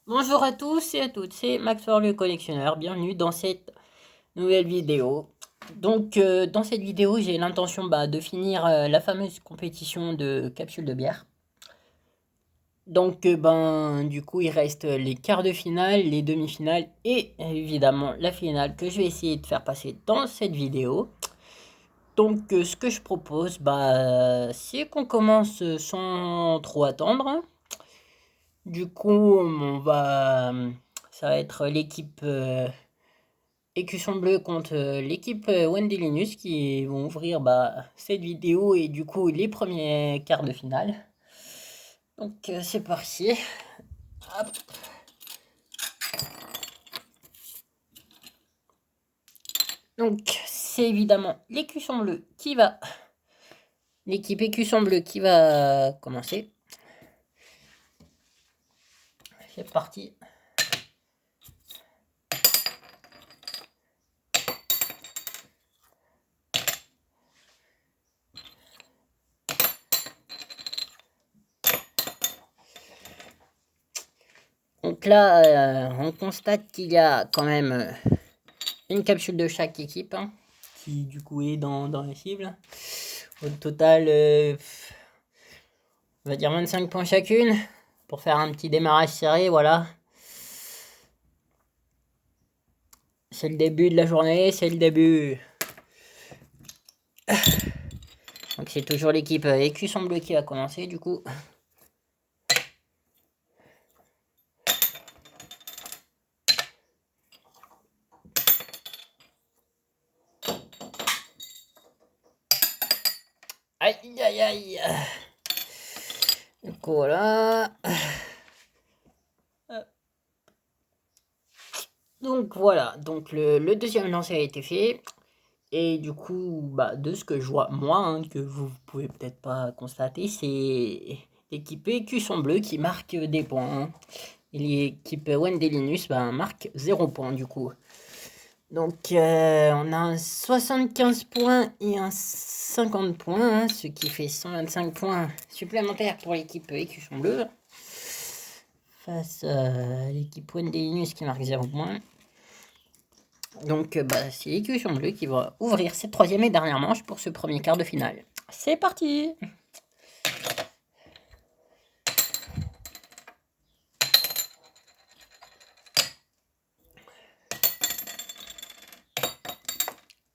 Bonjour à tous et à toutes, c'est Maxwell le collectionneur, bienvenue dans cette nouvelle vidéo. Donc dans cette vidéo j'ai l'intention de finir la fameuse compétition de capsules de bière. Donc du coup il reste les quarts de finale, les demi-finales et évidemment la finale que je vais essayer de faire passer dans cette vidéo. Donc ce que je propose c'est qu'on commence sans trop attendre. Du coup ça va être l'équipe Écusson Bleu contre l'équipe Wendy Linus qui vont ouvrir cette vidéo et du coup les premiers quarts de finale. Donc c'est parti. Hop. Donc c'est évidemment l'écusson bleu qui va. L'équipe Écusson Bleu qui va commencer. C'est parti. Donc là, on constate qu'il y a quand même une capsule de chaque équipe hein, qui du coup est dans les cibles. Au total, on va dire 25 points chacune pour faire un petit démarrage serré, voilà. C'est le début de la journée, c'est le début. Donc c'est toujours l'équipe Écusson Bleu qui va commencer du coup. Aïe aïe aïe. Donc voilà. Donc voilà, donc le deuxième lancer a été fait. Et du coup, de ce que je vois moi, hein, que vous pouvez peut-être pas constater, c'est l'équipe Écusson Bleu qui marque des points. Hein. Et l'équipe Wendelinus marque 0 points du coup. Donc on a un 75 points et un 50 points, hein, ce qui fait 125 points supplémentaires pour l'équipe Écusson Bleu. Face à l'équipe Wendelinus qui marque 0 points. Donc c'est l'écusson bleu qui va ouvrir cette troisième et dernière manche pour ce premier quart de finale. C'est parti.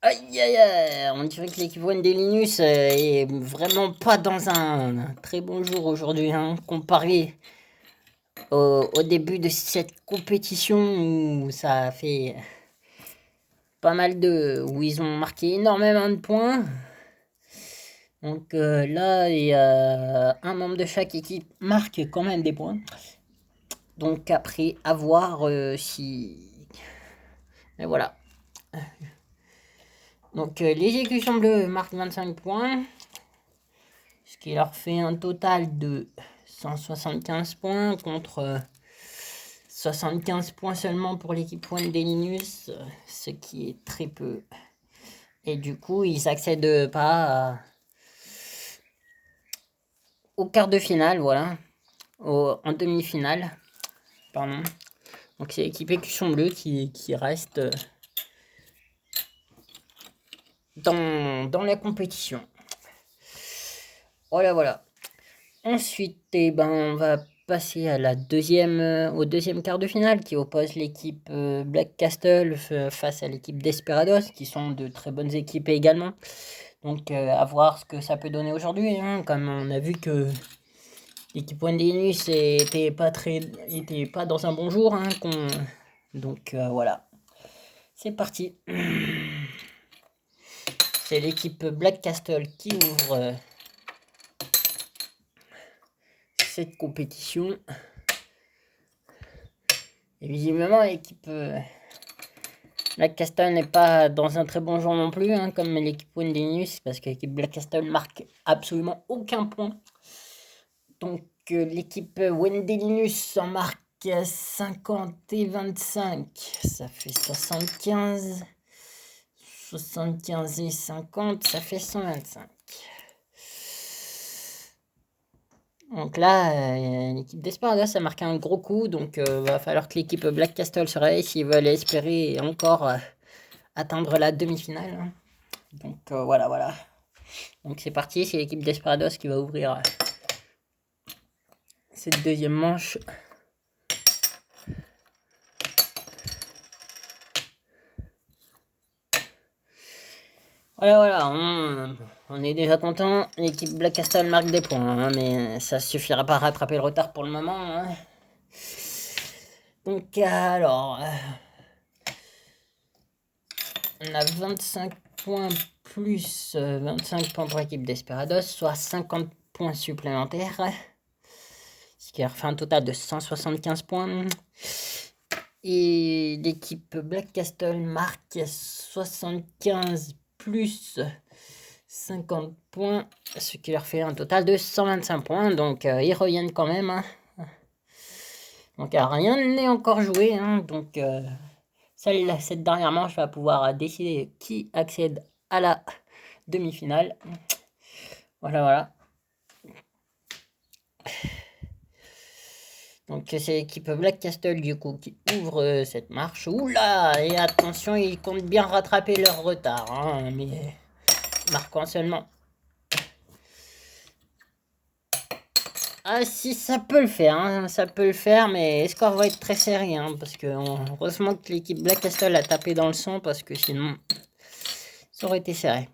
Aïe aïe aïe, on dirait que l'équipe Wendelinus est vraiment pas dans un très bon jour aujourd'hui, hein, comparé au début de cette compétition où ça a fait pas mal où ils ont marqué énormément de points. Donc là, il y a un membre de chaque équipe marque quand même des points. Donc après, à voir si... Et voilà. Donc les écussons bleus marquent 25 points. Ce qui leur fait un total de 175 points contre 75 points seulement pour l'équipe Wendelinus. Ce qui est très peu. Et du coup, ils accèdent pas au quart de finale, voilà. En demi-finale. Pardon. Donc c'est l'équipe écusson bleu qui reste dans la compétition. Voilà, voilà. Ensuite, on va passer à au deuxième quart de finale qui oppose l'équipe Black Castle face à l'équipe Desperados, qui sont de très bonnes équipes également. Donc, à voir ce que ça peut donner aujourd'hui. Hein, comme on a vu que l'équipe Wendelinus était pas dans un bon jour. Hein, donc, voilà. C'est parti. C'est l'équipe Black Castle qui ouvre cette compétition. Et visiblement, l'équipe Black Castle n'est pas dans un très bon jour non plus, hein, comme l'équipe Wendelinus, parce que l'équipe Black Castle marque absolument aucun point. Donc l'équipe Wendelinus en marque 50 et 25, ça fait 75. 75 et 50, ça fait 125. Donc là, l'équipe Desperados a marqué un gros coup, donc va falloir que l'équipe Black Castle se réveille s'ils veulent espérer encore atteindre la demi-finale, hein. Donc voilà, voilà. Donc c'est parti, c'est l'équipe Desperados qui va ouvrir cette deuxième manche. Voilà, voilà, on est déjà content. L'équipe Black Castle marque des points, hein, mais ça suffira pas à rattraper le retard pour le moment, hein. Donc alors, on a 25 points plus 25 points pour l'équipe Desperados, soit 50 points supplémentaires. Ce qui leur fait un total de 175 points. Et l'équipe Black Castle marque 75 plus 50 points, ce qui leur fait un total de 125 points. Donc ils reviennent quand même, hein. Donc rien n'est encore joué, hein. Donc cette dernière manche va pouvoir décider qui accède à la demi-finale. Voilà, voilà. Donc c'est l'équipe Black Castle du coup qui ouvre cette marche. Oula, et attention, ils comptent bien rattraper leur retard, hein, mais marquant seulement. Ah si, ça peut le faire, hein, ça peut le faire, mais les scores vont être très serrés, hein, parce que heureusement que l'équipe Black Castle a tapé dans le sang, parce que sinon ça aurait été serré.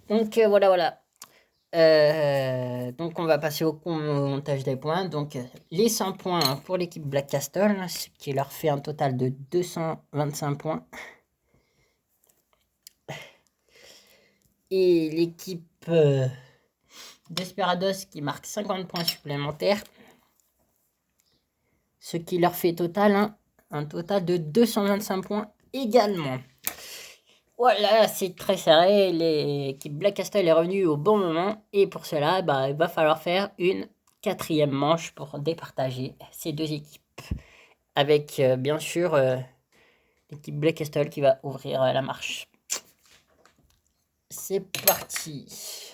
Donc voilà, voilà. Donc on va passer au montage des points. Donc les 100 points pour l'équipe Black Castle, ce qui leur fait un total de 225 points. Et l'équipe Desperados qui marque 50 points supplémentaires. Ce qui leur fait un total de 225 points également. Voilà, c'est très serré. L'équipe Black Castle est revenue au bon moment. Et pour cela, il va falloir faire une 4e manche pour départager ces deux équipes. Avec bien sûr l'équipe Black Castle qui va ouvrir la marche. C'est parti.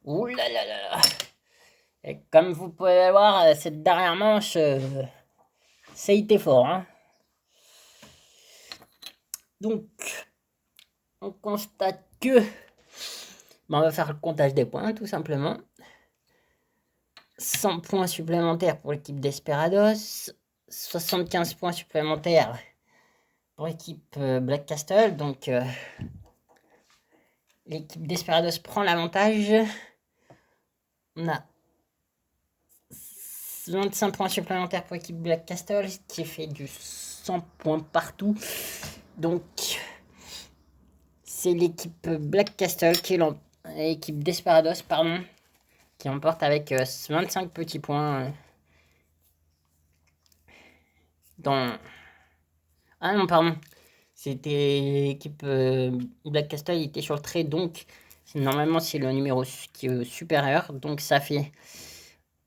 Ouh là là là. Et comme vous pouvez voir, cette dernière manche, ça a été fort, hein. Donc, on constate que on va faire le comptage des points, tout simplement. 100 points supplémentaires pour l'équipe Desperados, 75 points supplémentaires pour l'équipe Black Castle. Donc, l'équipe Desperados prend l'avantage. On a 25 points supplémentaires pour l'équipe Black Castle, qui fait du 100 points partout. Donc, c'est l'équipe Black Castle qui est l'équipe Desperados, pardon, qui emporte avec 25 petits points dans... Ah non, pardon. C'était l'équipe Black Castle, il était sur le trait, donc normalement c'est le numéro qui est supérieur. Donc ça fait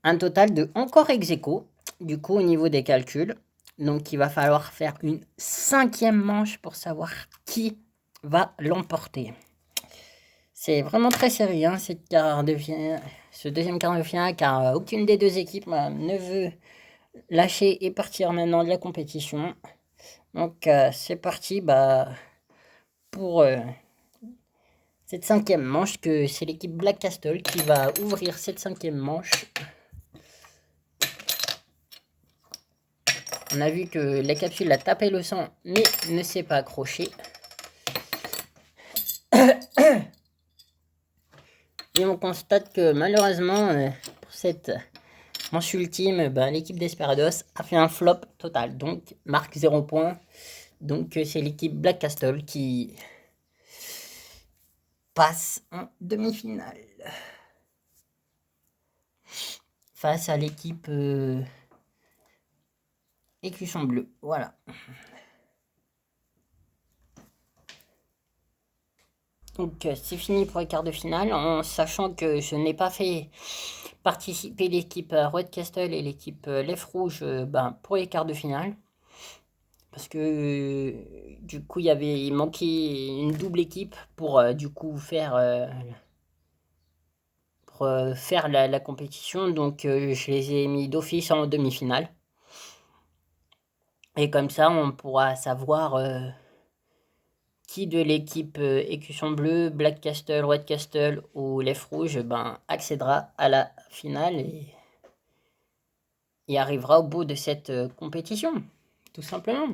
un total de encore ex-aequo, du coup au niveau des calculs. Donc il va falloir faire une 5e manche pour savoir qui va l'emporter. C'est vraiment très serré, hein, ce deuxième quart de finale, car aucune des deux équipes ne veut lâcher et partir maintenant de la compétition. Donc c'est parti pour cette 5e manche, que c'est l'équipe Black Castle qui va ouvrir cette 5e manche. On a vu que la capsule a tapé le sang mais ne s'est pas accrochée. Et on constate que malheureusement, pour cette manche ultime, l'équipe Desperados a fait un flop total. Donc, marque 0 points. Donc, c'est l'équipe Black Castle qui passe en demi-finale. Face à l'équipe Écusson Bleu. Voilà. Donc c'est fini pour les quarts de finale, en sachant que je n'ai pas fait participer l'équipe Red Castle et l'équipe Lèvres Rouges pour les quarts de finale. parce que du coup il manquait une double équipe pour du coup faire la compétition, donc je les ai mis d'office en demi-finale. Et comme ça, on pourra savoir qui de l'équipe Écusson Bleu, Black Castle, White Castle ou Lèvres Rouge accédera à la finale et arrivera au bout de cette compétition, tout simplement.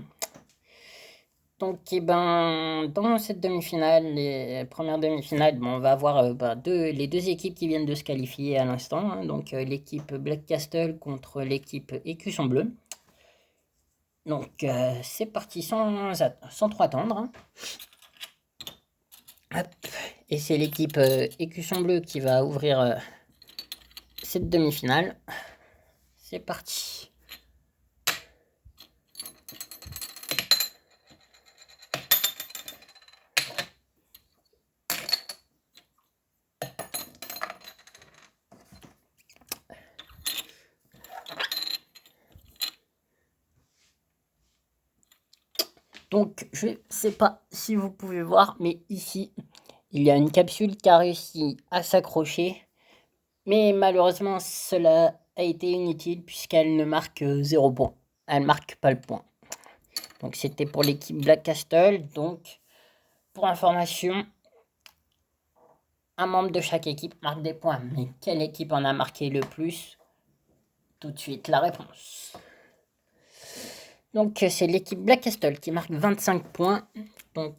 Donc, dans cette demi-finale, les premières demi-finales, on va avoir les deux équipes qui viennent de se qualifier à l'instant. Hein, donc, l'équipe Black Castle contre l'équipe Écusson Bleu. Donc, c'est parti sans trop attendre. Hein. Hop. Et c'est l'équipe Écusson Bleu qui va ouvrir cette demi-finale. C'est parti. Donc, je ne sais pas si vous pouvez voir, mais ici, il y a une capsule qui a réussi à s'accrocher. Mais malheureusement, cela a été inutile puisqu'elle ne marque 0 point. Elle ne marque pas le point. Donc, c'était pour l'équipe Black Castle. Donc, pour information, un membre de chaque équipe marque des points. Mais quelle équipe en a marqué le plus? Tout de suite, la réponse. Donc, c'est l'équipe Black Castle qui marque 25 points. Donc,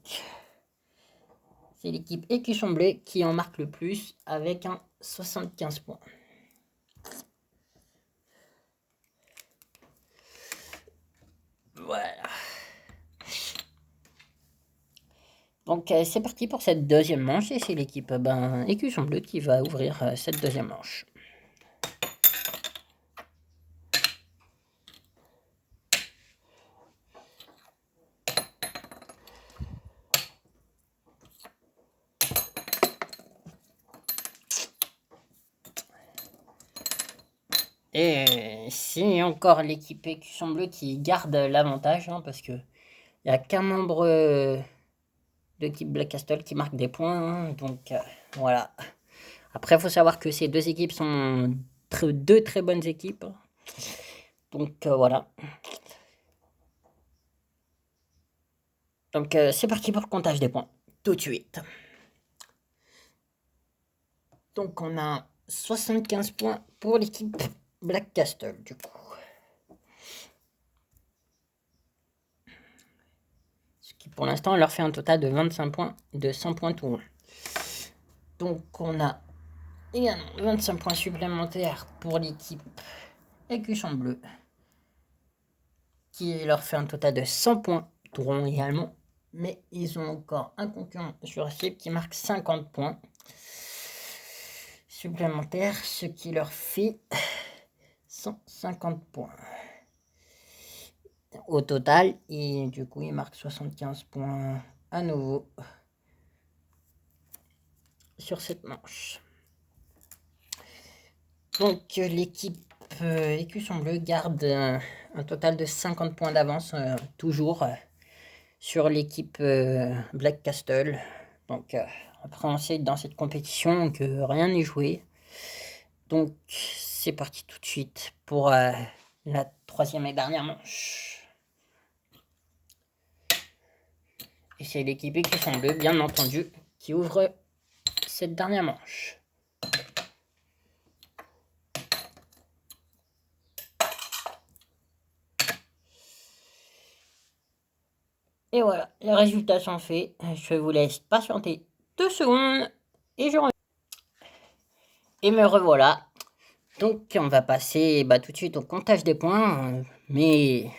c'est l'équipe Écusson Bleu qui en marque le plus avec un 75 points. Voilà. Donc, c'est parti pour cette deuxième manche et c'est l'équipe Écusson Bleu qui va ouvrir cette deuxième manche. Et c'est encore l'équipe Écusson Bleu qui garde l'avantage, hein, parce que il n'y a qu'un membre de l'équipe Black Castle qui marque des points. Hein, donc voilà. Après, il faut savoir que ces deux équipes sont deux très bonnes équipes. Donc voilà. Donc c'est parti pour le comptage des points. Tout de suite. Donc on a 75 points pour l'équipe Black Castle du coup. Ce qui pour l'instant leur fait un total de 25 points, de 100 points tout rond. Donc on a également 25 points supplémentaires pour l'équipe Écusson Bleu. Qui leur fait un total de 100 points tout rond également. Mais ils ont encore un concurrent sur la cible qui marque 50 points supplémentaires, ce qui leur fait 150 points au total. Et du coup, ils marquent 75 points à nouveau sur cette manche. Donc, l'équipe Écusson Bleu garde un total de 50 points d'avance, toujours sur l'équipe Black Castle. Donc, après, on sait dans cette compétition que rien n'est joué. Donc, c'est parti tout de suite pour la troisième et dernière manche. Et c'est l'équipe Écusson Bleu, bien entendu, qui ouvre cette dernière manche. Et voilà, les résultats sont faits. Je vous laisse patienter 2 secondes et je reviens. Et me revoilà. Donc, on va passer tout de suite au comptage des points. Mais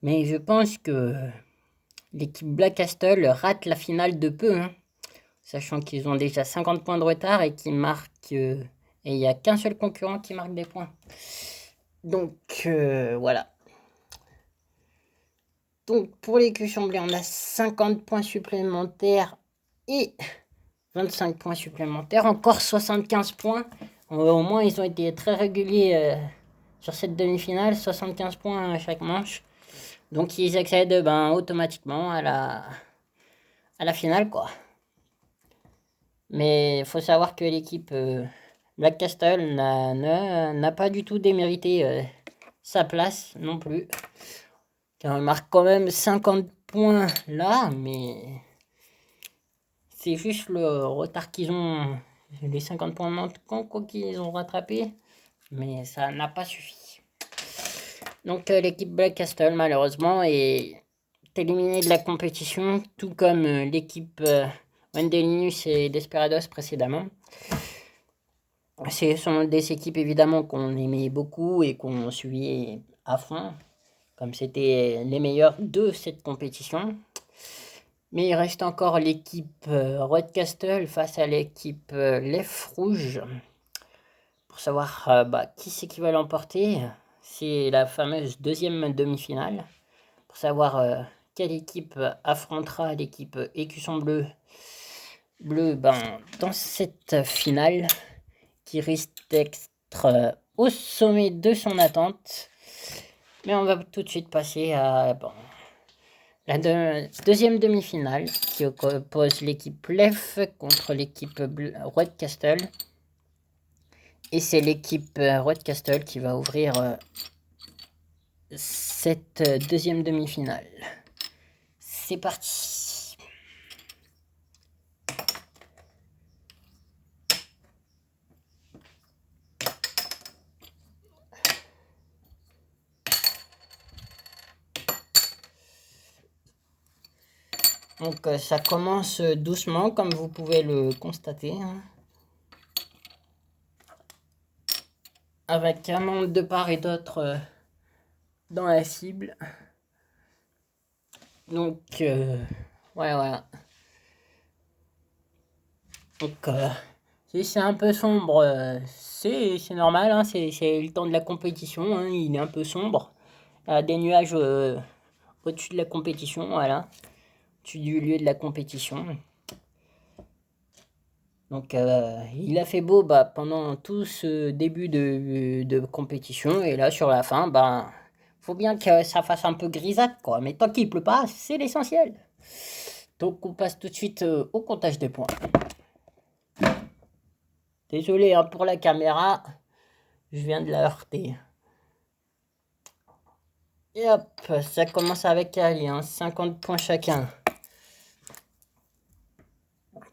je pense que l'équipe Black Castle rate la finale de peu. Hein, sachant qu'ils ont déjà 50 points de retard et qu'ils marquent. Et il n'y a qu'un seul concurrent qui marque des points. Donc, voilà. Donc, pour l'Écusson Bleu, on a 50 points supplémentaires et 25 points supplémentaires. Encore 75 points. Au moins, ils ont été très réguliers sur cette demi-finale, 75 points à chaque manche. Donc ils accèdent automatiquement à la finale, quoi. Mais il faut savoir que l'équipe Black Castle n'a pas du tout démérité sa place non plus. Car ils marquent quand même 50 points là, mais c'est juste le retard qu'ils ont, les 50 points manquants quoi qu'ils ont rattrapé, mais ça n'a pas suffi. Donc l'équipe Black Castle malheureusement est éliminée de la compétition, tout comme l'équipe Wendelinus et Desperados précédemment. Ce sont des équipes évidemment qu'on aimait beaucoup et qu'on suivait à fond, comme c'était les meilleurs de cette compétition. Mais il reste encore l'équipe Red Castle face à l'équipe Lef Rouge. Pour savoir qui c'est qui va l'emporter, c'est la fameuse deuxième demi-finale. Pour savoir quelle équipe affrontera l'équipe Écusson Bleu dans cette finale qui risque d'être au sommet de son attente. Mais on va tout de suite passer à la deuxième demi-finale qui oppose l'équipe Lef contre l'équipe Red Castle. Et c'est l'équipe Red Castle qui va ouvrir cette deuxième demi-finale. C'est parti. Donc ça commence doucement comme vous pouvez le constater. Avec un nombre de part et d'autre dans la cible. Donc voilà. Donc c'est un peu sombre, c'est normal, hein, c'est le temps de la compétition, hein, il est un peu sombre. Il y a des nuages au-dessus de la compétition, voilà. Au-dessus du lieu de la compétition. Donc il a fait beau pendant tout ce début de compétition. Et là sur la fin, faut bien que ça fasse un peu grisâtre quoi. Mais tant qu'il pleut pas, c'est l'essentiel. Donc on passe tout de suite au comptage des points. Désolé hein, pour la caméra, je viens de la heurter. Et hop, ça commence avec Ali, 50 points chacun.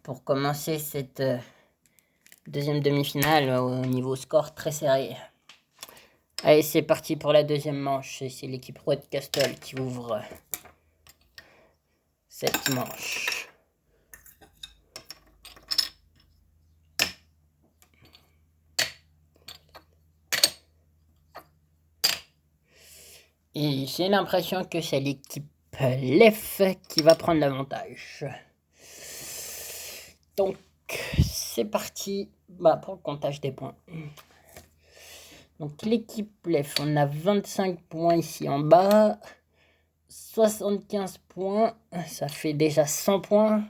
Pour commencer cette deuxième demi-finale au niveau score très serré. Allez, c'est parti pour la deuxième manche. C'est l'équipe Red Castle qui ouvre cette manche. Et j'ai l'impression que c'est l'équipe Lef qui va prendre l'avantage. Donc, c'est parti pour le comptage des points. Donc, l'équipe Lef, on a 25 points ici en bas. 75 points, ça fait déjà 100 points.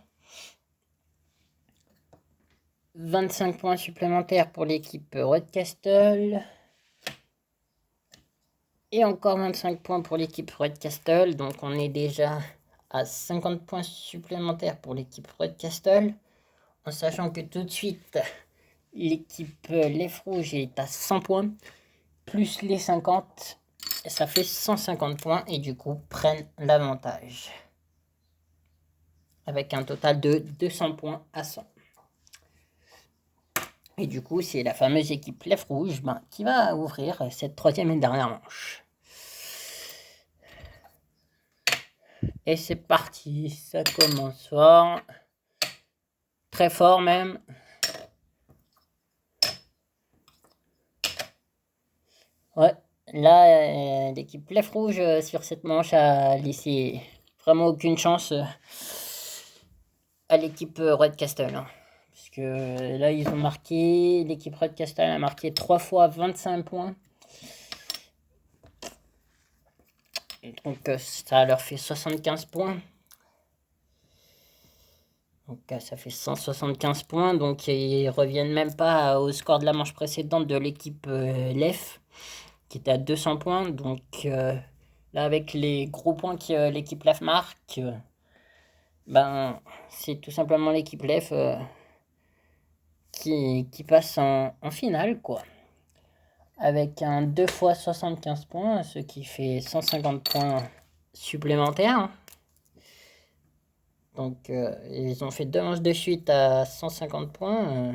25 points supplémentaires pour l'équipe Red Castle. Et encore 25 points pour l'équipe Red Castle. Donc on est déjà à 50 points supplémentaires pour l'équipe Red Castle. En sachant que tout de suite, l'équipe Lef Rouge est à 100 points. Plus les 50, ça fait 150 points. Et du coup, prennent l'avantage. Avec un total de 200 points à 100. Et du coup, c'est la fameuse équipe Lef Rouge qui va ouvrir cette troisième et dernière manche. Et c'est parti, ça commence fort. Très fort même. Ouais, là, l'équipe Lef Rouge sur cette manche a laissé vraiment aucune chance à l'équipe Red Castle. Parce que là, ils ont marqué, l'équipe Red Castle a marqué 3 fois 25 points. Donc ça leur fait 75 points. Donc ça fait 175 points. Donc ils reviennent même pas au score de la manche précédente de l'équipe Lef. qui était à 200 points. Donc là, avec les gros points que l'équipe LEF marque, ben, c'est tout simplement l'équipe LEF qui passe en finale, quoi. Avec un 2 fois 75 points, ce qui fait 150 points supplémentaires. Donc ils ont fait 2 manches de suite à 150 points.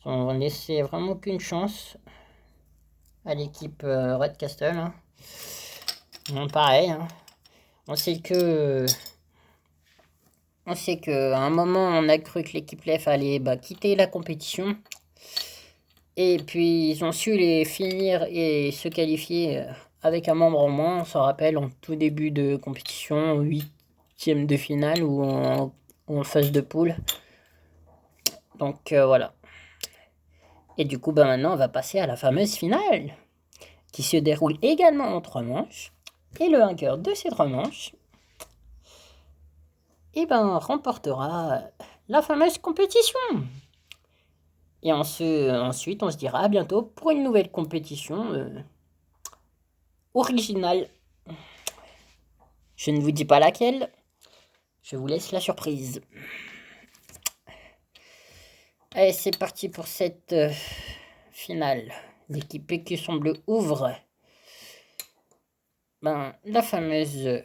Ils ont laissé vraiment aucune chance à l'équipe Red Castle. Hein. Bon, pareil. Hein. On sait qu'à un moment, on a cru que l'équipe LEF allait quitter la compétition. Et puis, ils ont su les finir et se qualifier avec un membre en moins. On s'en rappelle, en tout début de compétition, 8e de finale ou en phase de poule. Donc, voilà. Et du coup, maintenant, on va passer à la fameuse finale, qui se déroule également en 3 manches. Et le vainqueur de ces 3 manches, remportera la fameuse compétition. Et ensuite, on se dira à bientôt pour une nouvelle compétition originale. Je ne vous dis pas laquelle, je vous laisse la surprise. Allez, c'est parti pour cette finale. L'équipe Écusson Bleu ouvre la fameuse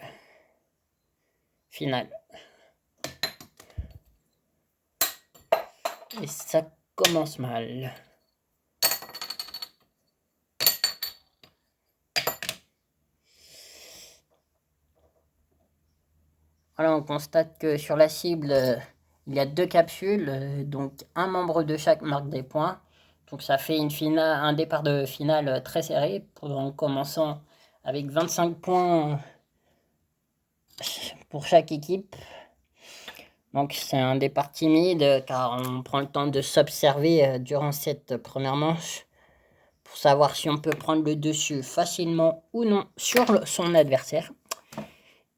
finale. Et ça commence mal. Alors on constate que sur la cible, il y a 2 capsules, donc un membre de chaque marque des points. Donc ça fait un départ de finale très serré, en commençant avec 25 points pour chaque équipe. Donc c'est un départ timide, car on prend le temps de s'observer durant cette première manche, pour savoir si on peut prendre le dessus facilement ou non sur son adversaire.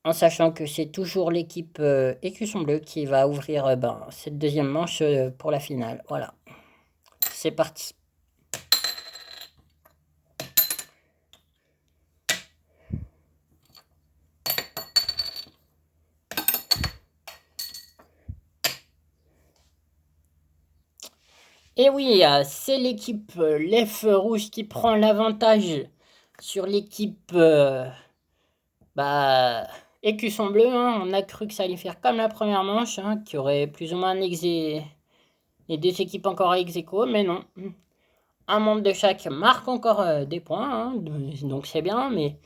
En sachant que c'est toujours l'équipe Écusson Bleu qui va ouvrir cette deuxième manche pour la finale. Voilà, c'est parti. Et oui, c'est l'équipe l'EF Rouge qui prend l'avantage sur l'équipe Écusson Bleu. Hein. On a cru que ça allait faire comme la première manche, hein, qui aurait plus ou moins les 2 équipes encore ex aequo, mais non. Un membre de chaque marque encore des points, hein, donc c'est bien, mais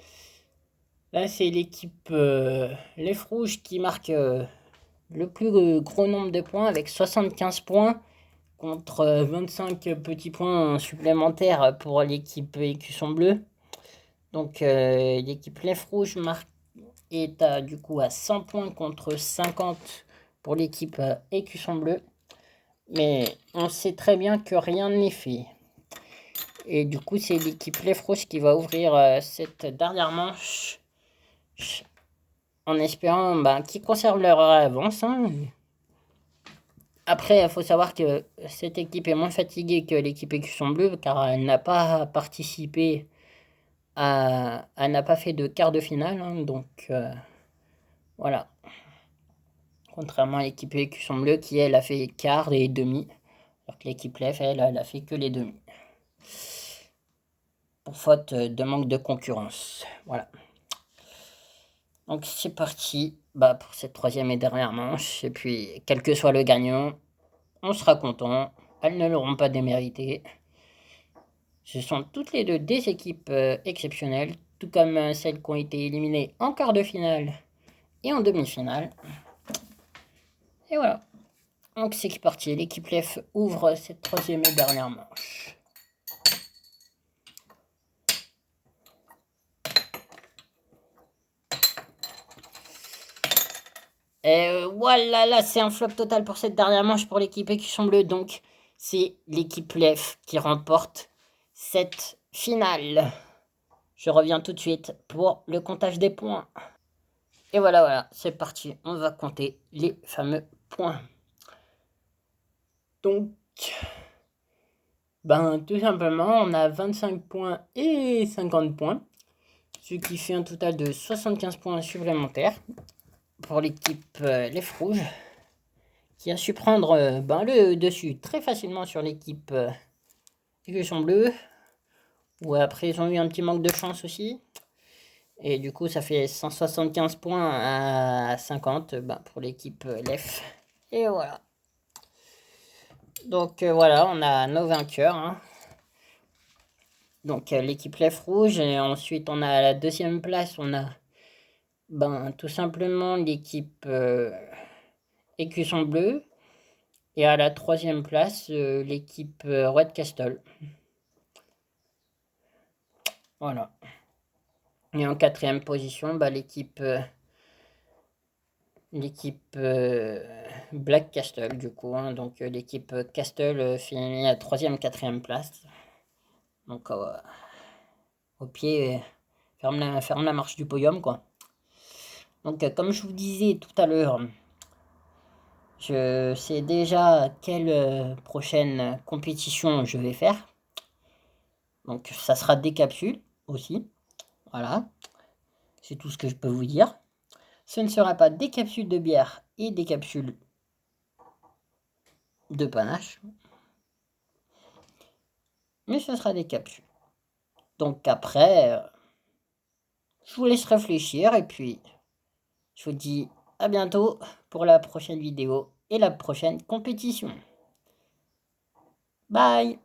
là c'est l'équipe l'EF Rouge qui marque le plus gros nombre de points avec 75 points contre 25 petits points supplémentaires pour l'équipe Écusson Bleu. Donc l'équipe l'EF Rouge est du coup à 100 points contre 50 pour l'équipe Écusson Bleu. Mais on sait très bien que rien n'est fait. Et du coup, c'est l'équipe l'EF Rouge qui va ouvrir cette dernière manche en espérant qu'ils conservent leur avance. Hein. Après, il faut savoir que cette équipe est moins fatiguée que l'équipe Écusson Bleu, car elle n'a pas participé elle n'a pas fait de quart de finale. Hein, donc, voilà. Contrairement à l'équipe Écusson Bleu qui, elle, a fait quart et demi. Alors que l'équipe LEF, elle a fait que les demi. Pour faute de manque de concurrence. Voilà. Donc c'est parti pour cette troisième et dernière manche. Et puis, quel que soit le gagnant, on sera content. Elles ne l'auront pas démérité. Ce sont toutes les 2 des équipes exceptionnelles, tout comme celles qui ont été éliminées en quart de finale et en demi-finale. Et voilà. Donc c'est parti. L'équipe LEF ouvre cette troisième et dernière manche. Et voilà, là c'est un flop total pour cette dernière manche pour l'équipe Écusson Bleu. Donc c'est l'équipe LEF qui remporte cette finale. Je reviens tout de suite pour le comptage des points. Et voilà, c'est parti. On va compter les fameux points. Donc, Ben, tout simplement, on a 25 points et 50 points, ce qui fait un total de 75 points supplémentaires pour l'équipe Les Rouges, qui a su prendre ben, le dessus très facilement sur l'équipe Écusson Bleu, où après ils ont eu un petit manque de chance aussi. Et du coup, ça fait 175 points à 50 ben, pour l'équipe LEF. Et voilà. Donc voilà, on a nos vainqueurs, hein. Donc l'équipe Lèvres Rouge, et ensuite on a à la deuxième place, on a ben, tout simplement l'équipe Écusson Bleu, et à la troisième place, l'équipe Red Castle. Voilà. Et en quatrième position, bah, l'équipe Black Castle, du coup, hein. Donc l'équipe Castle finit à troisième, quatrième place. Donc au pied, ferme la marche du podium, quoi. Donc comme je vous disais tout à l'heure, je sais déjà quelle prochaine compétition je vais faire. Donc ça sera des capsules aussi. Voilà, c'est tout ce que je peux vous dire. Ce ne sera pas des capsules de bière et des capsules de panache, mais ce sera des capsules. Donc après, je vous laisse réfléchir et puis je vous dis à bientôt pour la prochaine vidéo et la prochaine compétition. Bye!